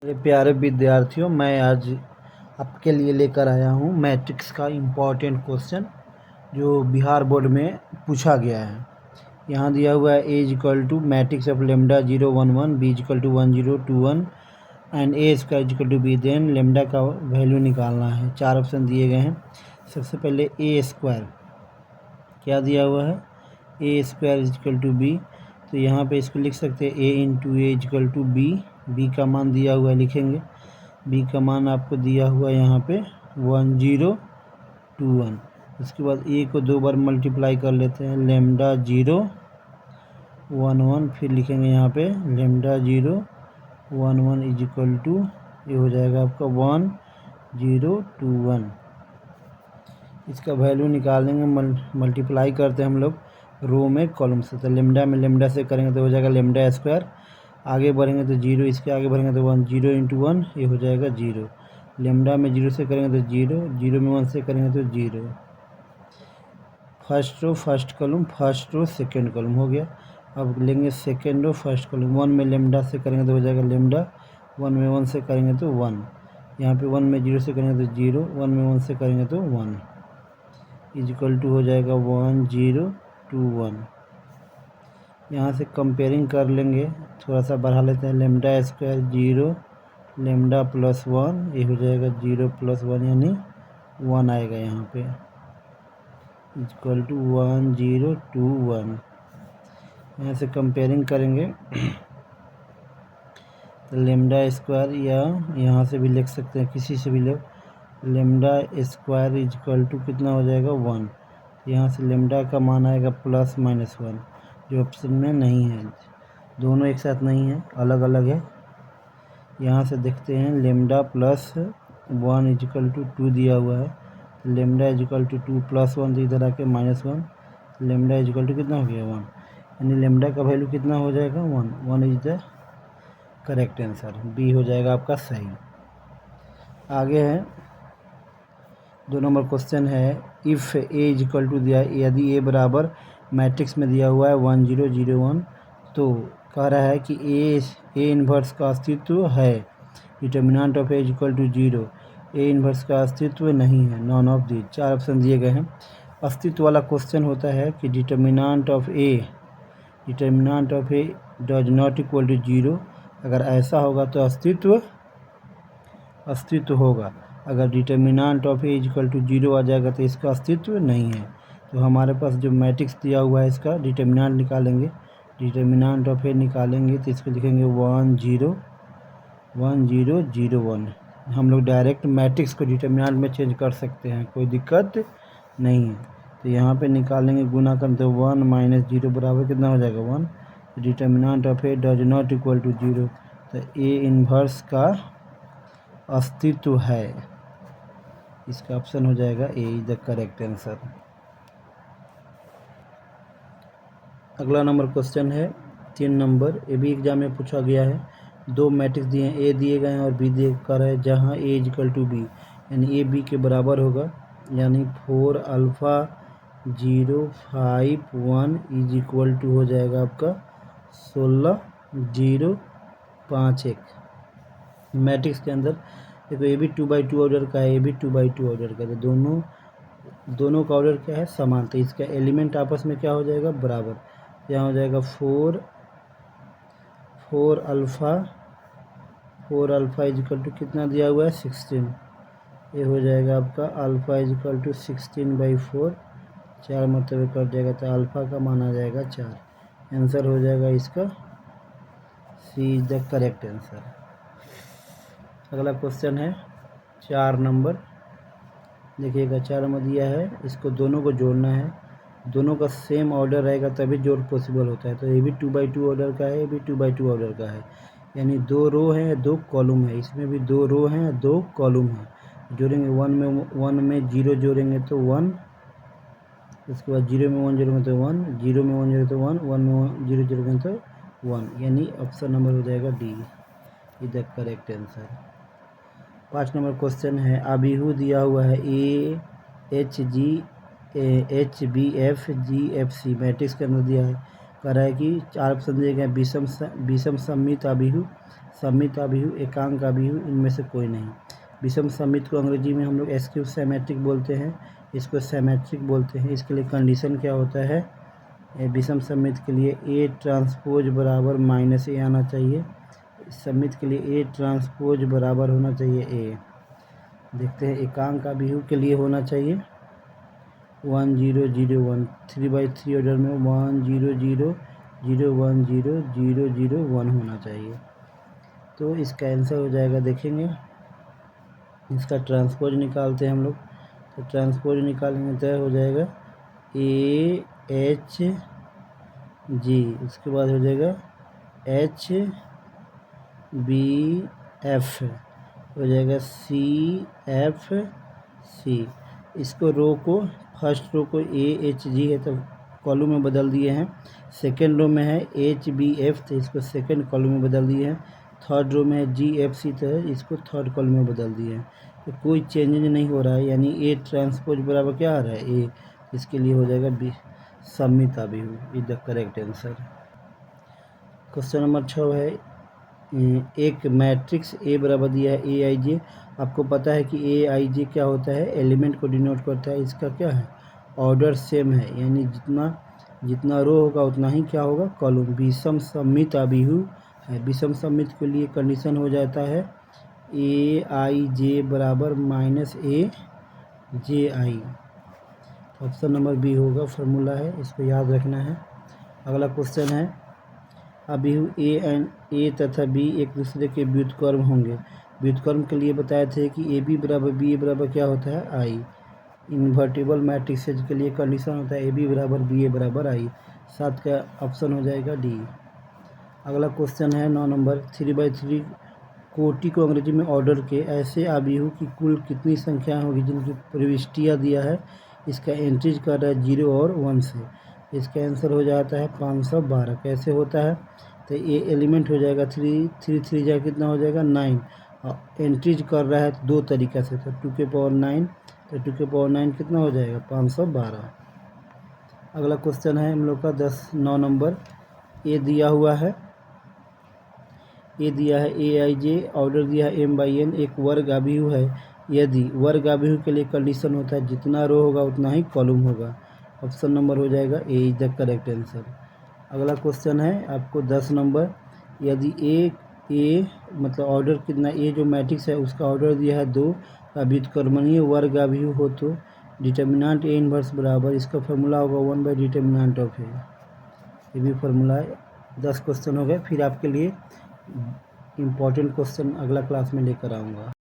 मेरे प्यारे विद्यार्थियों, मैं आज आपके लिए लेकर आया हूँ मैट्रिक्स का इम्पॉर्टेंट क्वेश्चन जो बिहार बोर्ड में पूछा गया है। यहाँ दिया हुआ है A equal to matrix of lambda 0 1 1, B equal to 1 0 2 1 and A square equal to B. Then lambda का वैल्यू निकालना है। 4 ऑप्शन दिए गए हैं। सबसे पहले ए स्क्वायर क्या दिया हुआ है, A square equal to B. तो यहाँ पे इसको लिख सकते हैं A into A equal to B. B का मान दिया हुआ है, लिखेंगे बी का मान आपको दिया हुआ है यहाँ पे 1 0 2 1। उसके बाद ए को 2 बार मल्टीप्लाई कर लेते हैं, लेमडा 0 1 1। फिर लिखेंगे यहाँ पे लेमडा 0 1 1 इज इक्वल टू, ये हो जाएगा आपका 1 0 2 1। इसका वैल्यू निकालेंगे, मल्टीप्लाई करते हैं हम लोग रो में कॉलम से। तो लेमडा में लेमडा से करेंगे तो हो जाएगा लेमडा स्क्वायर। आगे बढ़ेंगे तो 0, इसके आगे बढ़ेंगे तो 1 0 इंटू 1, ये हो जाएगा 0। लेमडा में 0 से करेंगे तो 0, 0 में 1 से करेंगे तो 0। First row first column, first row second column हो गया। अब लेंगे सेकेंड रो फर्स्ट कॉलम। 1 में लेमडा से करेंगे तो हो जाएगा लेमडा, 1 में 1 से करेंगे तो 1। यहाँ पे 1 में 0 से करेंगे तो 0, 1 में 1 से करेंगे तो 1 इज इक्वल टू हो जाएगा 1 0 2 1। यहाँ से कंपेयरिंग कर लेंगे, थोड़ा सा बढ़ा लेते हैं। लेमडा स्क्वायर 0 लेमडा प्लस 1, ये हो जाएगा 0 प्लस 1 यानी 1 आएगा यहाँ पे, इक्वल टू 1 0 2 1। यहाँ से कंपेयरिंग करेंगे तो लेमडा स्क्वायर, या यहाँ से भी लिख सकते हैं, किसी से भी लो। लेमडा स्क्वायर इक्वल टू कितना हो जाएगा 1। यहाँ से लेमडा का मान आएगा प्लस माइनस 1, जो ऑप्शन में नहीं है। दोनों एक साथ नहीं है, अलग अलग है। यहाँ से देखते हैं लेमडा प्लस 1 इक्वल टू 2 दिया हुआ है। लेमडा इक्वल टू 2 प्लस 1 तो इधर आके माइनस 1। लेमडा इक्वल टू कितना हो गया 1, यानी लेमडा का वैल्यू कितना हो जाएगा 1। 1 is the correct answer, B हो जाएगा आपका सही। आगे है 2 नंबर क्वेश्चन है, इफ़ ए इक्वल टू दिया, यदि ए बराबर मैट्रिक्स में दिया हुआ है 1 0 0 1, तो कह रहा है कि ए इन्वर्स का अस्तित्व है। Determinant of A equal to 0, A inverse का अस्तित्व नहीं है, नॉन ऑफ दी। 4 ऑप्शन दिए गए हैं। अस्तित्व वाला क्वेश्चन होता है कि determinant of A does not equal to 0। अगर ऐसा होगा तो अस्तित्व होगा। अगर determinant of A equal to 0 आ जाएगा तो इसका अस्तित्व नहीं है। तो हमारे पास जो मैट्रिक्स दिया हुआ है, इसका डिटर्मिनेंट निकालेंगे। डिटर्मिनेंट ऑफ ए निकालेंगे तो इसको लिखेंगे 1 0 1 0 0 1। हम लोग डायरेक्ट मैट्रिक्स को डिटर्मिनेंट में चेंज कर सकते हैं, कोई दिक्कत नहीं है। तो यहाँ पे निकालेंगे, गुना करें तो 1 माइनस 0 बराबर कितना हो जाएगा 1। Determinant of A does not equal to 0, तो ए इन्वर्स का अस्तित्व है। इसका ऑप्शन हो जाएगा ए इज द करेक्ट आंसर। अगला नंबर क्वेश्चन है 3 नंबर, ये भी एग्जाम में पूछा गया है। 2 मैट्रिक्स दिए हैं, ए दिए गए हैं और बी दिए कर है, जहाँ ए इक्वल टू बी यानी ए बी के बराबर होगा। यानी 4 अल्फ़ा 0 5 1 इज इक्वल टू हो जाएगा आपका 16 0 5 1। मैट्रिक्स के अंदर देखो, ए भी 2/2 ऑर्डर का है, ए भी 2/2 ऑर्डर का है। तो दोनों का ऑर्डर क्या है, समान। तो इसका एलिमेंट आपस में क्या हो जाएगा, बराबर। यहाँ हो जाएगा 4 अल्फ़ा इज इक्वल टू कितना दिया हुआ है 16। ये हो जाएगा आपका अल्फ़ा इज इक्वल टू 16/4, 4 मतलब कट जाएगा, तो अल्फ़ा का मान आ जाएगा 4। आंसर हो जाएगा इसका सी इज द करेक्ट आंसर। अगला क्वेश्चन है 4 नंबर, देखिएगा 4 नंबर दिया है, इसको दोनों को जोड़ना है। दोनों का सेम ऑर्डर रहेगा तभी जोड़ पॉसिबल होता है। तो ये भी 2/2 ऑर्डर का है, ये भी 2/2 ऑर्डर का है, यानी 2 रो हैं 2 कॉलम है। इसमें भी 2 रो हैं 2 कॉलम हैं। जोड़ेंगे 1 में 0 जोड़ेंगे तो 1, उसके बाद 0 में 1 जोड़ेंगे तो 1, 0 में 1 जोड़ेंगे तो 1, 1 में 0 जोड़ेंगे तो 1, यानी ऑप्शन नंबर हो जाएगा D is the correct answer. 5 number question है, अभिहू दिया हुआ है A H B F G F C, matrix के अंदर दिया है। कह रहा है कि 4 ऑप्शन दिए गए, विषम सममित अभिहु, सममित अभिहु, एकांक अभिहु, इनमें से कोई नहीं। विषम सममित को अंग्रेजी में हम लोग स्क्यू सिमेट्रिक बोलते हैं, इसको सिमेट्रिक बोलते हैं। इसके लिए कंडीशन क्या होता है, विषम सममित के लिए ए ट्रांसपोज बराबर -a आना चाहिए। सममित के लिए ए ट्रांसपोज बराबर होना चाहिए ए। देखते हैं एकांक अभिहु के लिए होना चाहिए 1 0 0 1, 3/3 ऑर्डर में 1 0 0 0 1 0 0 0 1 होना चाहिए। तो इसका आंसर हो जाएगा, देखेंगे इसका ट्रांसपोज निकालते हैं हम लोग। तो ट्रांसपोज निकालेंगे तो हो जाएगा ए एच जी, उसके बाद हो जाएगा एच बी एफ, हो जाएगा सी एफ सी। इसको रो को, फर्स्ट रो को ए एच जी है तो कॉलम में बदल दिए हैं। सेकेंड रो में है एच बी एफ तो इसको सेकेंड कॉलम में बदल दिए हैं। थर्ड रो में है जी एफ सी तो इसको थर्ड कॉलम में बदल दिए हैं। तो कोई चेंजेज नहीं हो रहा है, यानी ए ट्रांसपोज बराबर क्या आ रहा है ए। इसके लिए हो जाएगा बी, सममित अभिहु is the correct answer. Question number 6 है, एक मैट्रिक्स ए बराबर दिया है ए आई जे। आपको पता है कि ए आई जे क्या होता है, एलिमेंट को डिनोट करता है। इसका क्या है, ऑर्डर सेम है, यानी जितना रो होगा उतना ही क्या होगा, कॉलम। विषम सममित अभिहु है। विषम सममित के लिए कंडीशन हो जाता है ए आई जे बराबर -a J I. Option number B होगा, फार्मूला है, इसको याद रखना है। अगला क्वेश्चन है, अभिहु ए तथा बी एक दूसरे के व्युत्क्रम होंगे। व्युत्क्रम के लिए बताए थे कि ए बी बराबर बी ए बराबर क्या होता है, आई। इन्वर्टिबल मैट्रिक्सेज के लिए कंडीशन होता है ए बी बराबर बी ए बराबर आई। 7 का ऑप्शन हो जाएगा डी। अगला क्वेश्चन है 9 नंबर, 3/3 कोटि को अंग्रेजी में ऑर्डर के ऐसे अभिहु की कुल कितनी संख्या होगी जिनकी प्रविष्टियाँ दिया है। इसका एंट्रीज कर रहा है 0 और 1 से। इसका आंसर हो जाता है 512। कैसे होता है, तो ये एलिमेंट हो जाएगा 3 जा कितना हो जाएगा 9, और एंट्रीज कर रहा है 2 तरीक़ा से, तो 2 के पावर 9, तो 2 के पावर 9 कितना हो जाएगा 512। अगला क्वेश्चन है हम लोग का 9 नंबर, ए दिया हुआ है, ए दिया है ए आई जे, ऑर्डर दिया है m/n, एक वर्ग अभिहु है। यदि वर्ग अभिहु के लिए कंडीशन होता है जितना रो होगा उतना ही कॉलम होगा। ऑप्शन नंबर हो जाएगा ए इज द करेक्ट आंसर। अगला क्वेश्चन है आपको 10 नंबर, यदि ए मतलब ऑर्डर कितना, ए जो मैट्रिक्स है उसका ऑर्डर दिया है 2 का व्युत्क्रमणीय वर्ग अभिहु हो तो डिटर्मिनेंट ए इनवर्स बराबर, इसका फार्मूला होगा 1/डिटर्मिनेंट ऑफ ए। ये भी फार्मूला है। 10 क्वेश्चन हो गए, फिर आपके लिए इम्पॉर्टेंट क्वेश्चन अगला क्लास में लेकर आऊँगा।